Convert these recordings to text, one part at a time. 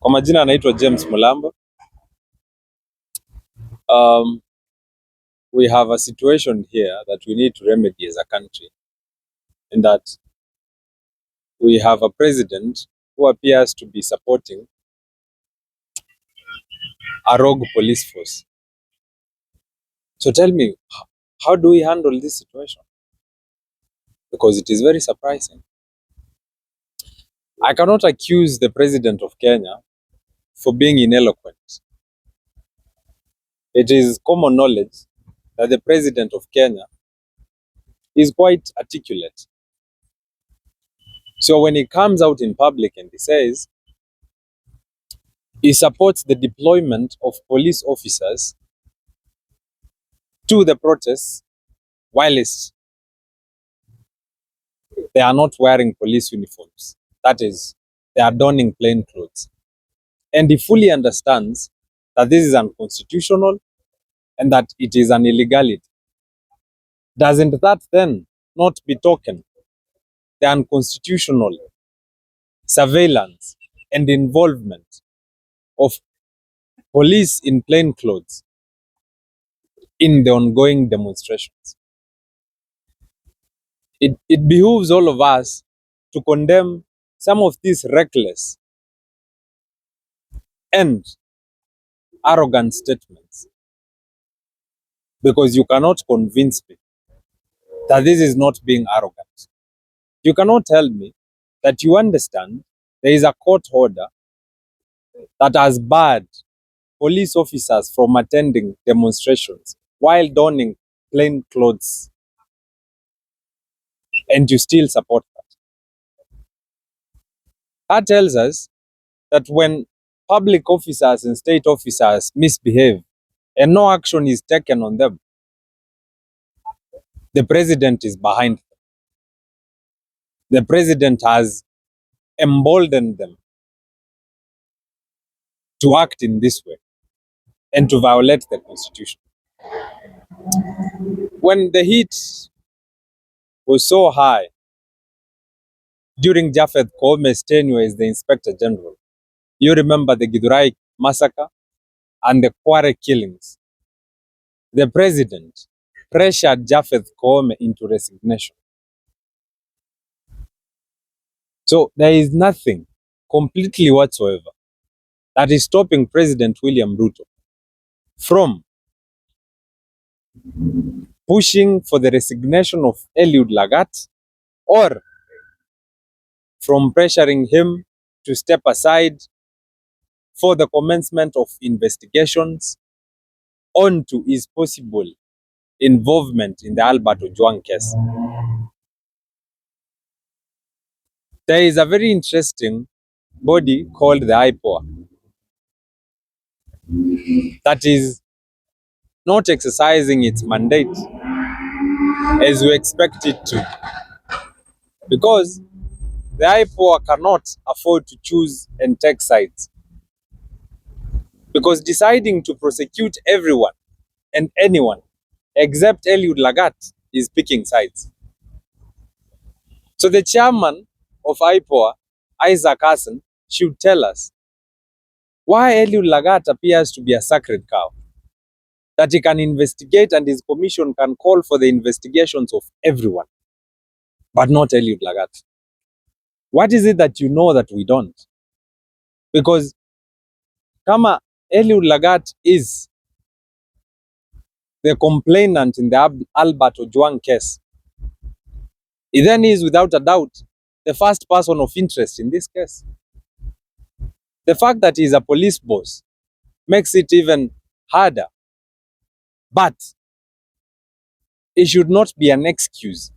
Kwa majina anaitwa James Mulamba. Um, we have a situation here that we need to remedy as a country, in that we have a president who appears to be supporting a rogue police force. So tell me, how do we handle this situation? Because it is very surprising. I cannot accuse the president of Kenya for being ineloquent. It is common knowledge that the president of Kenya is quite articulate. So when he comes out in public and he says he supports the deployment of police officers to the protests, whilst they are not wearing police uniforms. That is, they are donning plain clothes. And he fully understands that this is unconstitutional and that it is an illegality. Doesn't that then not betoken the unconstitutional surveillance and involvement of police in plain clothes in the ongoing demonstrations? It behooves all of us to condemn some of these reckless and arrogant statements, because you cannot convince me that this is not being arrogant. You cannot tell me that you understand there is a court order that has barred police officers from attending demonstrations while donning plain clothes, and you still support that. That tells us that when public officers and state officers misbehave and no action is taken on them, the president is behind them. The president has emboldened them to act in this way and to violate the constitution. When the heat was so high during Japheth Kome's tenure as the Inspector General, you remember the Githurai massacre and the Kware killings. The president pressured Japheth Koome into resignation. So there is nothing completely whatsoever that is stopping President William Ruto from pushing for the resignation of Eliud Lagat, or from pressuring him to step aside for the commencement of investigations onto his possible involvement in the Albert Ojwang case. There is a very interesting body called the IPOA that is not exercising its mandate as we expect it to, because the IPOA cannot afford to choose and take sides, because deciding to prosecute everyone and anyone except Eliud Lagat is picking sides. So the chairman of IPOA, Isaac Hassan, should tell us why Eliud Lagat appears to be a sacred cow, that he can investigate and his commission can call for the investigations of everyone, but not Eliud Lagat. What is it that you know that we don't? Because kama Eliud Lagat is the complainant in the Albert Ojwang case, he then is without a doubt the first person of interest in this case. The fact that he is a police boss makes it even harder, but it should not be an excuse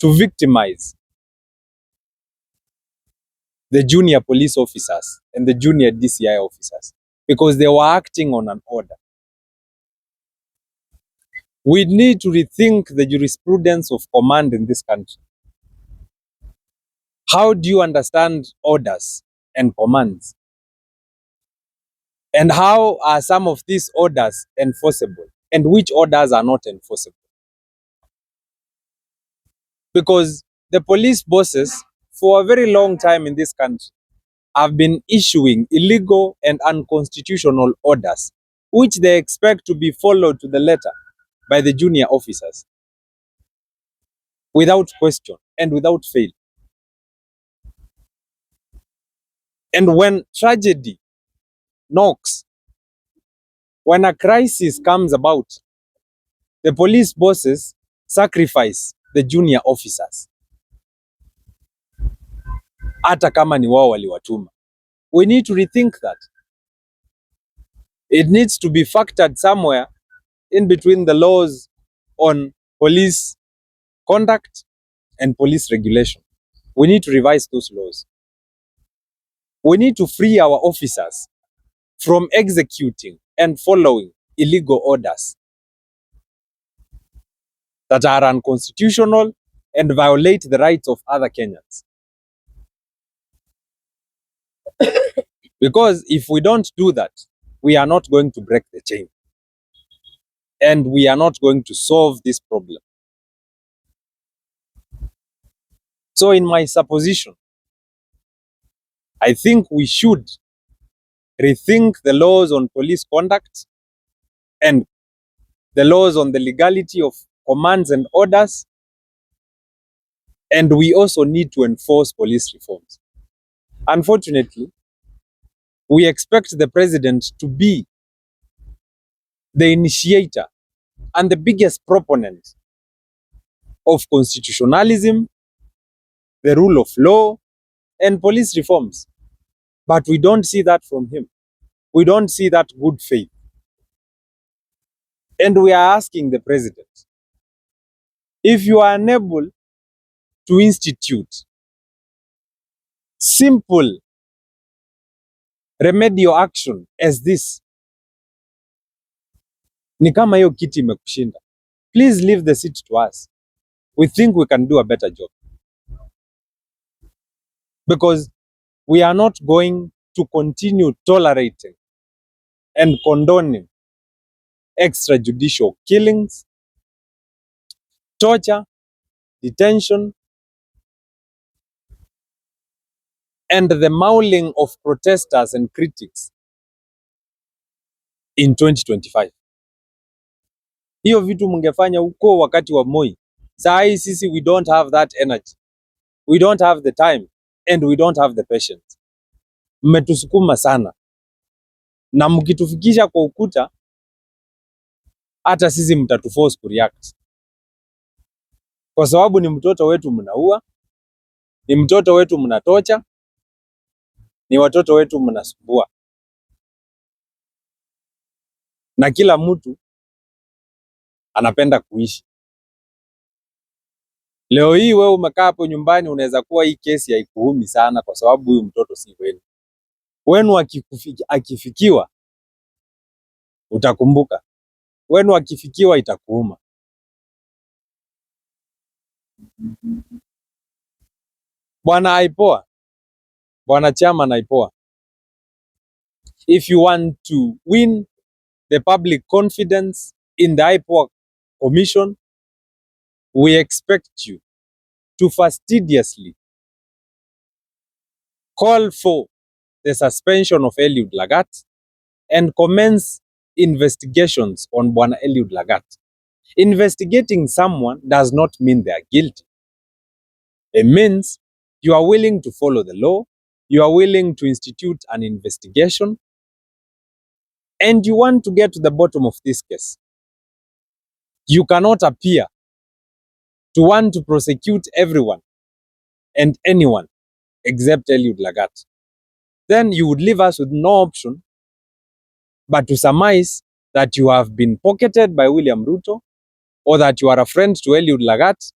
to victimize the junior police officers and the junior DCI officers, because they were acting on an order. We need to rethink the jurisprudence of command in this country. How do you understand orders and commands? And how are some of these orders enforceable? And which orders are not enforceable? Because the police bosses, for a very long time in this country, have been issuing illegal and unconstitutional orders, which they expect to be followed to the letter by the junior officers without question and without fail. And when tragedy knocks, when a crisis comes about, the police bosses sacrifice the junior officers, hata kama ni wao waliwatuma. We need to rethink that. It needs to be factored somewhere in between the laws on police conduct and police regulation. We need to revise those laws. We need to free our officers from executing and following illegal orders that are unconstitutional and violate the rights of other Kenyans. Because if we don't do that, we are not going to break the chain. And we are not going to solve this problem. So in my supposition, I think we should rethink the laws on police conduct and the laws on the legality of commands and orders. And we also need to enforce police reforms. Unfortunately, we expect the president to be the initiator and the biggest proponent of constitutionalism, the rule of law, and police reforms. But we don't see that from him. We don't see that good faith. And we are asking the president, if you are unable to institute simple remedial action as this, ni kama hiyo kiti imekushinda. Please leave the seat to us. We think we can do a better job. Because we are not going to continue tolerating and condoning extrajudicial killings, torture, detention, and the mauling of protesters and critics in 2025. Hiyo vitu mungefanya huko wakati wa Moi. Saa hii sisi we don't have that energy. We don't have the time and we don't have the patience. Mmetusukuma sana. Na mkitufikisha kwa ukuta, hata sisi mtatuforce kureact. Kwa sababu ni mtoto wetu mnaua, ni mtoto wetu mnatocha, ni watoto wetu mnasumbua. Na kila mtu anapenda kuishi. Leo hii wewe umekaa hapo nyumbani, unaweza kuwa hii kesi haikuumi sana kwa sababu huyu mtoto si wenu. Wenu akifikiwa utakumbuka. Wenu akifikiwa itakuuma. Bwana IPOA, Bwana Chairman IPOA, if you want to win the public confidence in the IPOA Commission, we expect you to fastidiously call for the suspension of Eliud Lagat and commence investigations on Bwana Eliud Lagat. Investigating someone does not mean they are guilty. It means you are willing to follow the law, you are willing to institute an investigation, and you want to get to the bottom of this case. You cannot appear to want to prosecute everyone and anyone except Eliud Lagat. Then you would leave us with no option but to surmise that you have been pocketed by William Ruto or that you are a friend to Eliud Lagat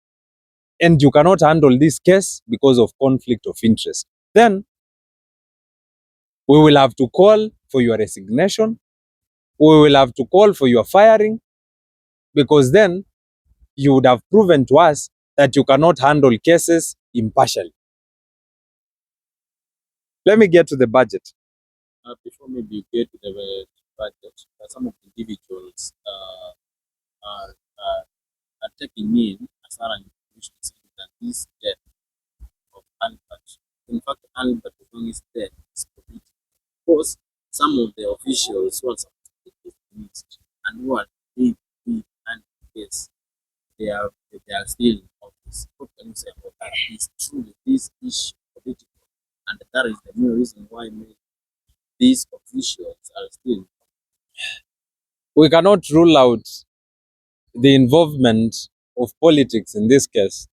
and you cannot handle this case because of conflict of interest. Then we will have to call for your resignation. We will have to call for your firing, because then you would have proven to us that you cannot handle cases impartially. Let me get to the budget. Before maybe you get to the budget, some of the individuals are taking in as far as that this death of Albert in fact, Albert Ojwang is dead. It's political. Because some of the officials who are supposed to be dismissed and who are big and yes, they are still in office. What can you say about that? Is truly this issue political, and that is the main reason why these officials are still. We cannot rule out the involvement of politics in this case,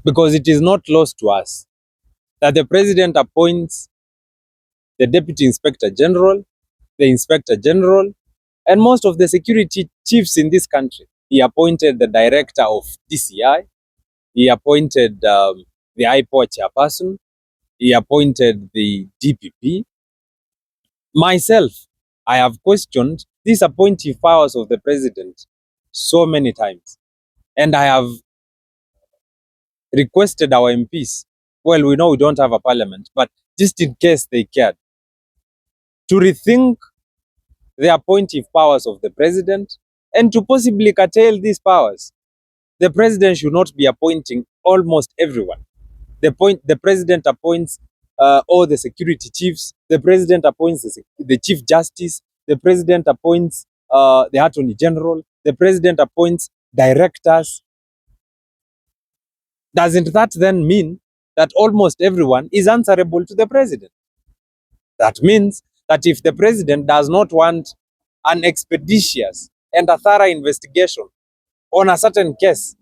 because it is not lost to us that the president appoints the deputy inspector general, the inspector general, and most of the security chiefs in this country. He appointed the director of DCI, he appointed the IPOA chairperson, he appointed the DPP. Myself, I have questioned these appointive powers of the president so many times, and I have requested our MPs, well, we know we don't have a parliament, but just in case they cared, to rethink the appointive powers of the president and to possibly curtail these powers. The president should not be appointing almost everyone. The president appoints all the security chiefs. The president appoints the chief justice. The president appoints the attorney general. The president appoints directors. Doesn't that then mean that almost everyone is answerable to the president? That means that if the president does not want an expeditious and a thorough investigation on a certain case,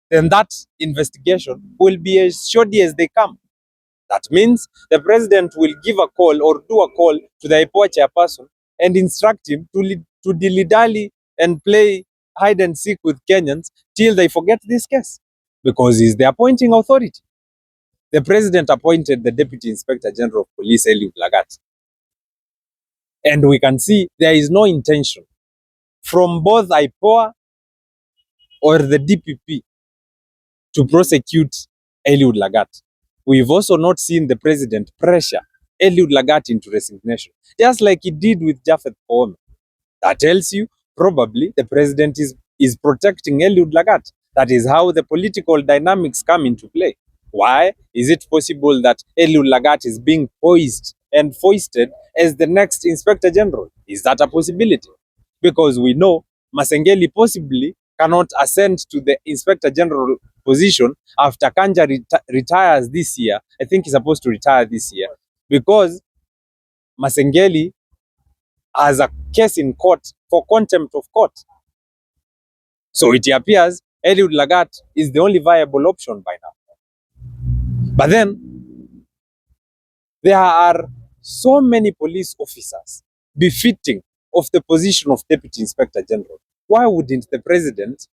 then that investigation will be as shoddy as they come. That means the president will give a call or do a call to the IPOA chairperson and instruct him to dilly-dally and play hide and seek with Kenyans till they forget this case, because he's the appointing authority. The president appointed the Deputy Inspector General of Police, Eliud Lagat. And we can see there is no intention from both IPOA or the DPP to prosecute Eliud Lagat. We've also not seen the president pressure Eliud Lagat into resignation, just like he did with Japhet Koome. That tells you probably the president is protecting Eliud Lagat. That is how the political dynamics come into play. Why is it possible that Eliud Lagat is being poised and foisted as the next Inspector General? Is that a possibility? Because we know Masengeli possibly cannot ascend to the Inspector General position after Kanja retires this year. I think he's supposed to retire this year, because Masengeli has a case in court for contempt of court. So it appears Eliud Lagat is the only viable option by now. But then there are so many police officers befitting of the position of Deputy Inspector General. Why wouldn't the president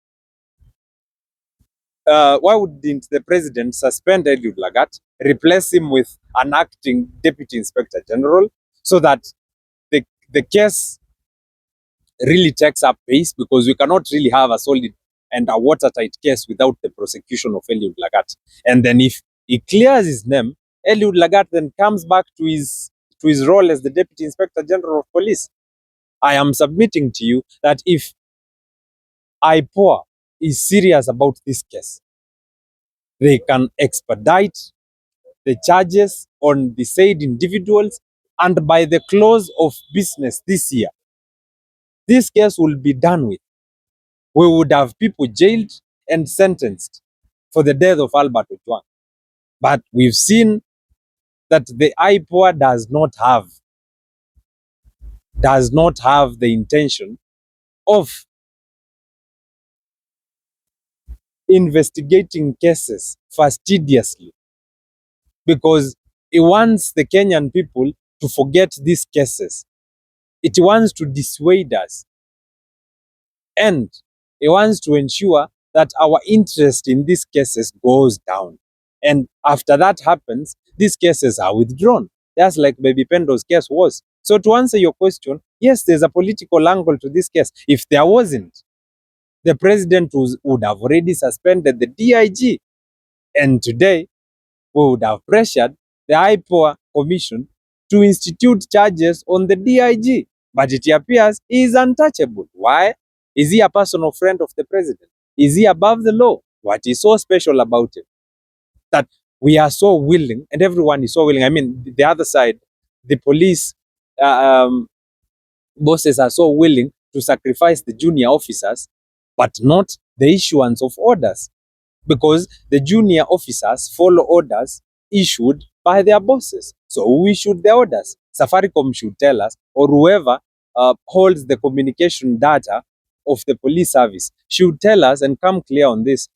suspend Eliud Lagat, replace him with an acting Deputy Inspector General, so that the case really takes up pace, because we cannot really have a solid and a watertight case without the prosecution of Eliud Lagat. And then if he clears his name, Eliud Lagat then comes back to his role as the Deputy Inspector General of Police. I am submitting to you that if IPOA is serious about this case, they can expedite the charges on the said individuals, and by the close of business this year, this case will be done with. We would have people jailed and sentenced for the death of Albert Ojwang. But we've seen that the IPOA does not have the intention of investigating cases fastidiously, because it wants the Kenyan people to forget these cases. It wants to dissuade us, and it wants to ensure that our interest in these cases goes down. And after that happens, these cases are withdrawn, just like Baby Pendo's case was. So to answer your question, yes, there's a political angle to this case. If there wasn't, the president would have already suspended the DIG. And today, we would have pressured the IPOA commission to institute charges on the DIG. But it appears he is untouchable. Why? Is he a personal friend of the president? Is he above the law? What is so special about him that we are so willing, and everyone is so willing. I mean, the other side, the police bosses are so willing to sacrifice the junior officers, but not the issuance of orders, because the junior officers follow orders issued by their bosses. So who issued the orders? Safaricom should tell us, or whoever holds the communication data of the police service should tell us and come clear on this,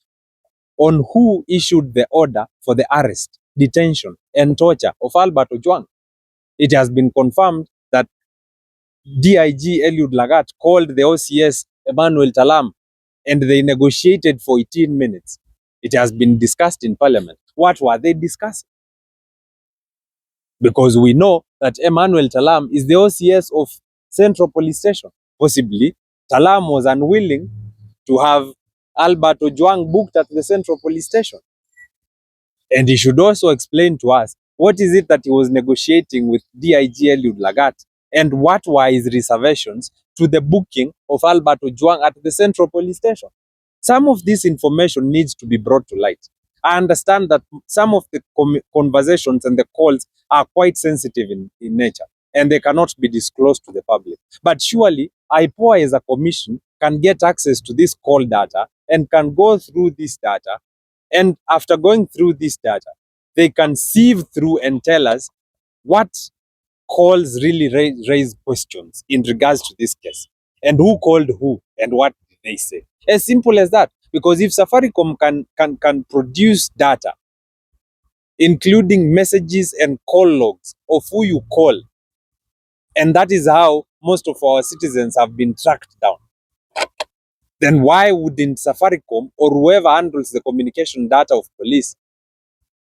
on who issued the order for the arrest, detention, and torture of Albert Ojwang. It has been confirmed that DIG Eliud Lagat called the OCS Emmanuel Talam and they negotiated for 18 minutes. It has been discussed in Parliament. What were they discussing? Because we know that Emmanuel Talam is the OCS of Central Police Station. Possibly, Talam was unwilling to have Albert Ojwang booked at the Central Police Station. And he should also explain to us what is it that he was negotiating with DIG Eliud Lagat, and what were his reservations to the booking of Albert Ojwang at the Central Police Station. Some of this information needs to be brought to light. I understand that some of the conversations and the calls are quite sensitive in nature, and they cannot be disclosed to the public. But surely, IPOA as a commission can get access to this call data and can go through this data. And after going through this data, they can sieve through and tell us what calls really raise questions in regards to this case, and who called who and what did they say. As simple as that. Because if Safaricom can produce data, including messages and call logs of who you call, and that is how most of our citizens have been tracked down, then why wouldn't Safaricom or whoever handles the communication data of police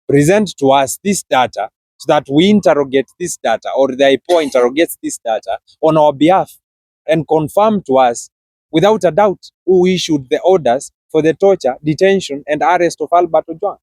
present to us this data so that we interrogate this data, or the IPOA interrogates this data on our behalf and confirm to us without a doubt who issued the orders for the torture, detention, and arrest of Albert Ojwang?